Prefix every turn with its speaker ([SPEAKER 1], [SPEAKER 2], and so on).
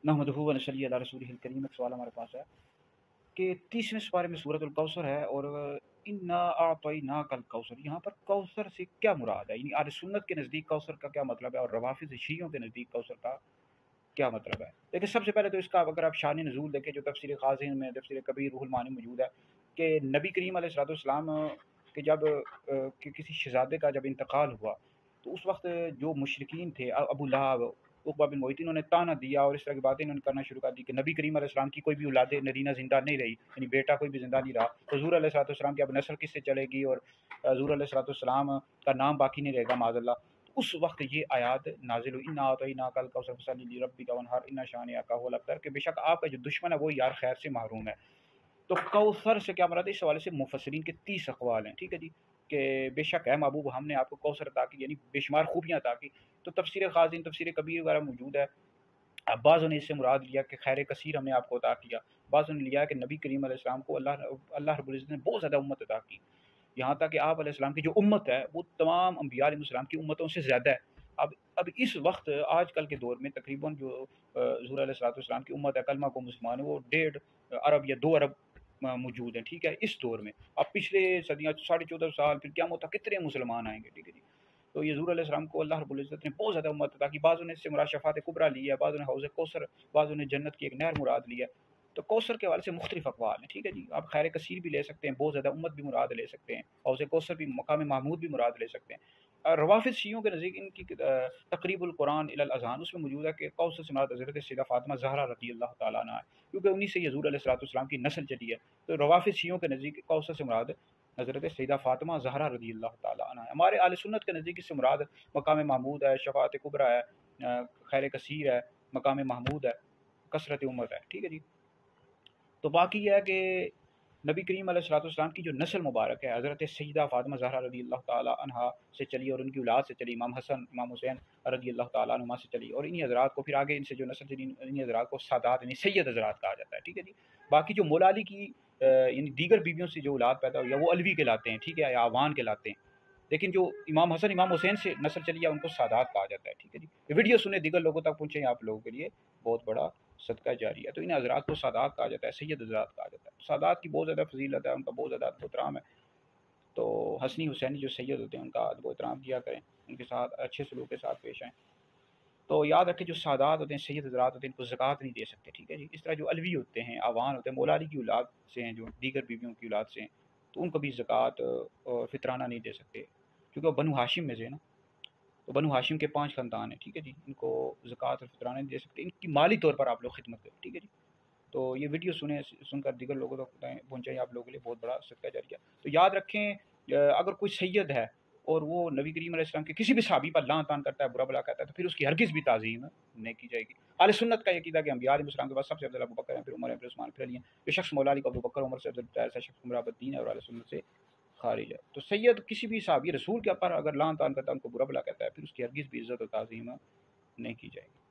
[SPEAKER 1] नहमदुहु व नसल्ली अला रसूलिहिल करीम। एक सवाल हमारे पास है कि 30वें पारे में सूरतुल कौसर है और इन्ना आतैनाकल कौसर, यहाँ पर कौसर से क्या मुराद है? यानी अहले सुन्नत के नज़दीक कौसर का क्या मतलब है और रवाफिज़ शियों के नज़दीक कौसर का क्या मतलब है? देखिए, सबसे पहले तो इसका अगर आप शान नज़ूल देखें, जो तफसीर ख़ाज़िन में तफसीर कबीर रूहुल मानी मौजूद है कि नबी करीम अलैहिस्सलाम के जब कि किसी शहज़ादे का जब इंतकाल हुआ तो उस वक्त जो मुशरिकीन थे, अबू लहब, उक़बा बिन मुयत, इन्होंने ताना दिया और इस तरह की बातें इन्होंने करना शुरू कर दी कि नबी करीम अलैहिस्सलाम की कोई भी औलाद नरीना ज़िंदा नहीं रही, यानी बेटा कोई भी ज़िंदा नहीं रहा, तो हुज़ूर अलैहिस्सलाम की अब नस्ल किससे चलेगी और हुज़ूर अलैहिस्सलाम का नाम बाकी नहीं रहेगा माज़अल्लाह। उस वक्त ये आयत नाजिल हुई, इन्ना अतैनाकल कौसर फसल्लि लिरब्बिका वनहर इन्ना शानिअका हुवल अबतर, कि बेशक आपका जो दुश्मन है वो यार खैर से महरूम है। तो कौसर से क्या मुराद है? इस हवाले से मुफस्सिरीन के 30 अक़वाल हैं, ठीक है जी, कि बेशक है महबूब, हमने आपको कौसर अता की, यानी बेशुमार खूबियाँ अता की। तो तफसीर ख़ाज़िन, तफसीर कबीर वगैरह मौजूद है। अब बाज़ों ने इससे मुराद लिया कि खैर कसीर हमने आपको अता किया, बाज़ों ने लिया कि नबी करीम अलैहिस्सलाम को अल्लाह रब्बुल इज़्ज़त ने बहुत ज़्यादा उम्मत अता की, यहाँ तक कि आप अलैहिस्सलाम की जो उम्मत है वो तमाम अंबिया अलैहिस्सलाम की उम्मतों से ज़्यादा है। अब इस वक्त आजकल के दौर में तकरीबन जो हुज़ूर अलैहिस्सलाम की उम्मत है, कलमा को मुसलमान है, वो 1.5 अरब या 2 अरब मौजूद हैं, ठीक है, इस दौर में। अब पिछले सदियाँ 14.5 साल फिर क़यामत तक कितने मुसलमान आएंगे, ठीक है जी। तो ये हुज़ूर अलैहिस्सलाम को अल्लाह रब्बुल इज़्ज़त ने बहुत ज़्यादा उम्मत अता की। बाज़ों ने इससे मुराद शफ़ाअत कुबरा ली है, बाज़ों ने हौज़ कौसर, बाज़ों ने जन्नत की एक नहर मुराद ली है। तो कौसर के हवाले से मुख्तलिफ अक़वाल हैं, ठीक है जी। आप खैर कसीर भी ले सकते हैं, बहुत ज़्यादा उम्मत भी मुराद ले सकते हैं, हौज़ कौसर भी, मकाम महमूद भी मुराद ले सकते हैं। रवाफ़िज़ शियों के नज़दीक इनकी तक़रीबुल कुरान इलल अज़ान, उसमें मौजूद है कि कौसर से मुराद हज़रत सैयदा फ़ातिमा ज़हरा रज़ियल्लाहु तआला अन्हा है, क्योंकि उन्हीं से हुज़ूर अलैहिस्सलाम की नस्ल चली है। तो रवाफ़िज़ शियों के नज़दीक कौसर से मुराद हज़रत सैयदा फ़ातिमा ज़हरा रज़ियल्लाहु तआला अन्हा है। हमारे अहले सुन्नत के नज़दीक इससे मुराद मकाम महमूद है, शफ़ाअत कुबरा है, खैर कसीर है, मकाम महमूद है, कसरत उम्मत है, ठीक है जी। तो बाकी ये है कि नबी करीम अलैहिस्सलाम की जो नस्ल मुबारक है, हज़रत सैयदा फ़ातिमा ज़हरा रज़ियल्लाहु तआला अन्हा से चली और उनकी औलाद से चली, इमाम हसन, इमाम हुसैन रज़ियल्लाहु तआला अन्हुमा से चली, और इन्हीं हज़रात को फिर आगे इनसे जो नस्ल चली, इन्हीं हज़रात को सादात यानी सैयद हज़रात कहा जाता है, ठीक है जी। बाकी जो मौला अली की यानी दीगर बीवियों से जो औलाद पैदा हुई है वो अलवी कहलाते हैं, ठीक है, या आवान कहलाते हैं। लेकिन जो इमाम हसन, इमाम हुसैन से नस्ल चली है उनको सादात कहा जाता है, ठीक है जी। ये वीडियो सुने, दीगर लोगों तक पहुँचे, आप लोगों के लिए बहुत बड़ा सदका जारी है। तो इन हज़रात को सादात कहा जाता है, सैयद हज़रात कहा जाता है। सादात की बहुत ज़्यादा फ़ज़ीलत है, उनका बहुत ज़्यादा अदब एहतराम है। तो हसनी हुसैनी जो सैयद होते हैं उनका अदब एहतराम किया करें, उनके साथ अच्छे सलूक के साथ पेश आएँ। तो याद रखें, जो सादात होते हैं, सैयद हज़रात होते हैं, इनको ज़कात नहीं दे सकते, ठीक है जी। इस तरह जो अलवी होते हैं, आवान होते हैं, मौला अली की औलाद से हैं, जो दीगर बीवियों की औलाद से हैं, तो उनको भी ज़कात फ़ितराना नहीं दे सकते, क्योंकि वो बनु हाशिम में से है ना। तो बनु हाशिम के 5 ख़ानदान हैं, ठीक है जी। इनको ज़कात और फ़ितराना नहीं दे सकते, इनकी माली तौर पर आप लोग खिदमत करें, ठीक है जी। तो ये वीडियो सुनकर दीगर लोगों तक पहुँचाएँ, आप लोगों के लिए बहुत बड़ा सदका जारिया। तो याद रखें, अगर कोई सैयद है और वो नबी करीम अलैहिस्सलाम के किसी भी सहाबी पर लान-तान करता है, बुरा भला कहता है, तो फिर उसकी हरगिज़ भी ताज़ीम नहीं की जाएगी। अहले सुन्नत का ये अक़ीदा है कि अंबिया अलैहिस्सलाम के बाद सबसे अफ़ज़ल अबू बकर हैं, फिर उमर हैं, फिर उस्मान, फिर अली हैं। जो शख़्स मौला अली को अबू बकर, उमर से अफ़ज़ल बताया, ऐसा शख़्स गुमराह बद्दीन है और अहले सुन्नत से ख़ारिज है। तो सैयद किसी भी सहाबी रसूल के ऊपर अगर लान-तान करता है, उनको बुरा भला कहता है, फिर उसकी हरगिज़ भी इज़्ज़त और ताज़ीम नहीं की जाएगी।